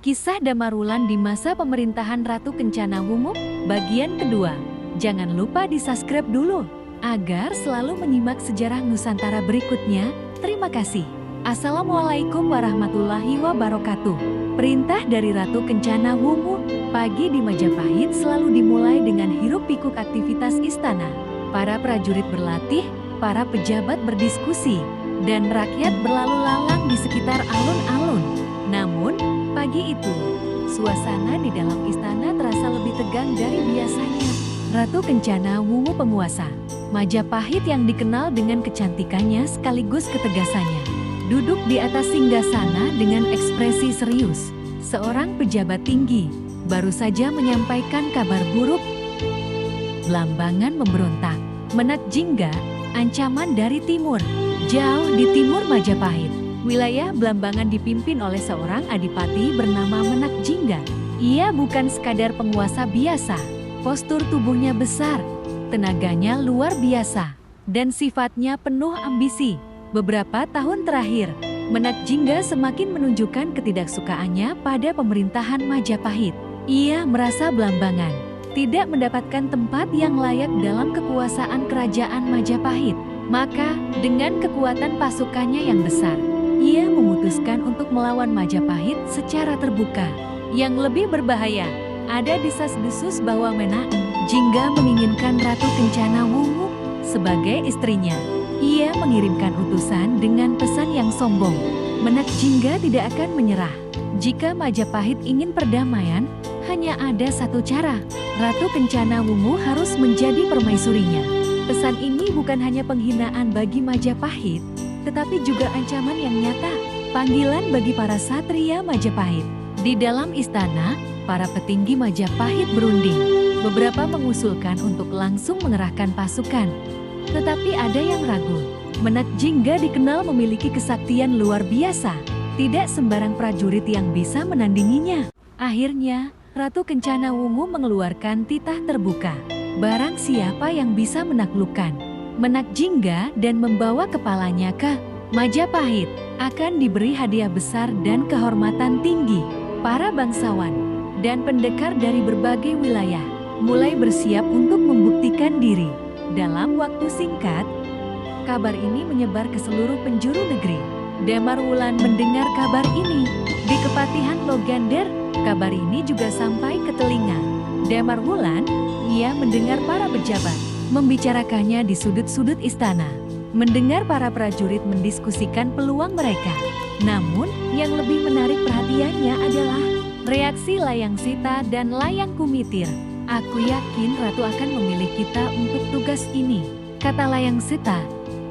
Kisah Damarwulan di masa pemerintahan Ratu Kencana Wungu, bagian kedua. Jangan lupa di-subscribe dulu, agar selalu menyimak sejarah Nusantara berikutnya. Terima kasih. Assalamualaikum warahmatullahi wabarakatuh. Perintah dari Ratu Kencana Wungu, pagi di Majapahit selalu dimulai dengan hiruk-pikuk aktivitas istana. Para prajurit berlatih, para pejabat berdiskusi, dan rakyat berlalu lalang di sekitar alun-alun. Namun, pagi itu, suasana di dalam istana terasa lebih tegang dari biasanya. Ratu Kencana Wungu penguasa Majapahit yang dikenal dengan kecantikannya sekaligus ketegasannya, duduk di atas singgasana dengan ekspresi serius. Seorang pejabat tinggi baru saja menyampaikan kabar buruk. Blambangan memberontak. Menak Jingga, ancaman dari timur. Jauh di timur Majapahit, wilayah Blambangan dipimpin oleh seorang adipati bernama Menak Jingga. Ia bukan sekadar penguasa biasa. Postur tubuhnya besar, tenaganya luar biasa, dan sifatnya penuh ambisi. Beberapa tahun terakhir, Menak Jingga semakin menunjukkan ketidaksukaannya pada pemerintahan Majapahit. Ia merasa Blambangan tidak mendapatkan tempat yang layak dalam kekuasaan kerajaan Majapahit. Maka, dengan kekuatan pasukannya yang besar, ia memutuskan untuk melawan Majapahit secara terbuka. Yang lebih berbahaya, ada desas-desus bahwa Menak Jingga menginginkan Ratu Kencana Wungu sebagai istrinya. Ia mengirimkan utusan dengan pesan yang sombong. Menak Jingga tidak akan menyerah. Jika Majapahit ingin perdamaian, hanya ada satu cara. Ratu Kencana Wungu harus menjadi permaisurinya. Pesan ini bukan hanya penghinaan bagi Majapahit, tetapi juga ancaman yang nyata. Panggilan bagi para satria Majapahit. Di dalam istana, para petinggi Majapahit berunding. Beberapa mengusulkan untuk langsung mengerahkan pasukan. Tetapi ada yang ragu. Menak Jingga dikenal memiliki kesaktian luar biasa. Tidak sembarang prajurit yang bisa menandinginya. Akhirnya, Ratu Kencana Wungu mengeluarkan titah terbuka. Barang siapa yang bisa menaklukkan Menak Jingga dan membawa kepalanya ke Majapahit akan diberi hadiah besar dan kehormatan tinggi. Para bangsawan dan pendekar dari berbagai wilayah mulai bersiap untuk membuktikan diri. Dalam waktu singkat, kabar ini menyebar ke seluruh penjuru negeri. Damarwulan mendengar kabar ini. Di Kepatihan Logander, kabar ini juga sampai ke telinga Damarwulan. Ia mendengar para pejabat membicarakannya di sudut-sudut istana, mendengar para prajurit mendiskusikan peluang mereka. Namun, yang lebih menarik perhatiannya adalah reaksi Layang Sita dan Layang Kumitir. "Aku yakin Ratu akan memilih kita untuk tugas ini," kata Layang Sita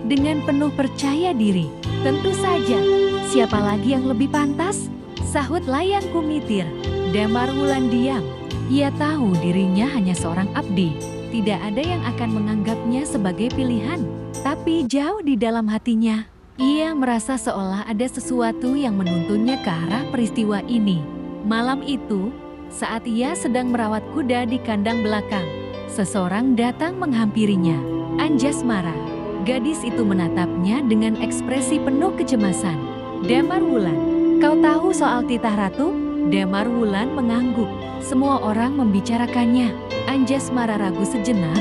dengan penuh percaya diri. "Tentu saja, siapa lagi yang lebih pantas?" sahut Layang Kumitir. Damarwulan diam. Ia tahu dirinya hanya seorang abdi. Tidak ada yang akan menganggapnya sebagai pilihan. Tapi jauh di dalam hatinya, ia merasa seolah ada sesuatu yang menuntunnya ke arah peristiwa ini. Malam itu, saat ia sedang merawat kuda di kandang belakang, seseorang datang menghampirinya. Anjasmara. Gadis itu menatapnya dengan ekspresi penuh kecemasan. "Damarwulan, kau tahu soal titah Ratu?" Damarwulan mengangguk. Semua orang membicarakannya. Anjasmara ragu sejenak,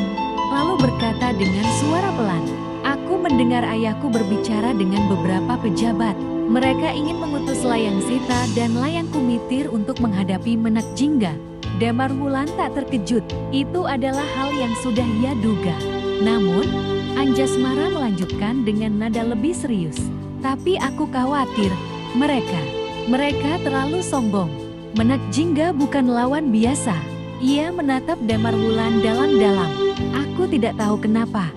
lalu berkata dengan suara pelan, "Aku mendengar ayahku berbicara dengan beberapa pejabat. Mereka ingin mengutus Layang Sita dan Layang Kumitir untuk menghadapi Menak Jingga." Damarwulan tak terkejut. Itu adalah hal yang sudah ia duga. Namun, Anjasmara melanjutkan dengan nada lebih serius. "Tapi aku khawatir, mereka terlalu sombong. Menak Jingga bukan lawan biasa." Ia menatap Damarwulan dalam-dalam. "Aku tidak tahu kenapa,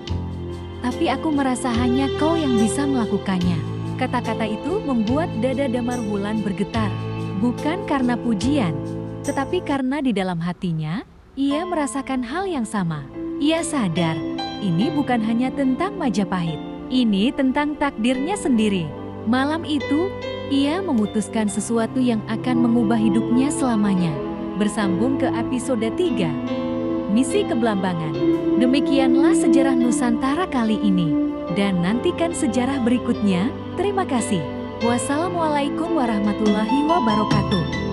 tapi aku merasa hanya kau yang bisa melakukannya." Kata-kata itu membuat dada Damarwulan bergetar. Bukan karena pujian, tetapi karena di dalam hatinya, ia merasakan hal yang sama. Ia sadar, ini bukan hanya tentang Majapahit. Ini tentang takdirnya sendiri. Malam itu, ia memutuskan sesuatu yang akan mengubah hidupnya selamanya. Bersambung ke episode 3, Misi ke Blambangan. Demikianlah sejarah Nusantara kali ini. Dan nantikan sejarah berikutnya. Terima kasih. Wassalamualaikum warahmatullahi wabarakatuh.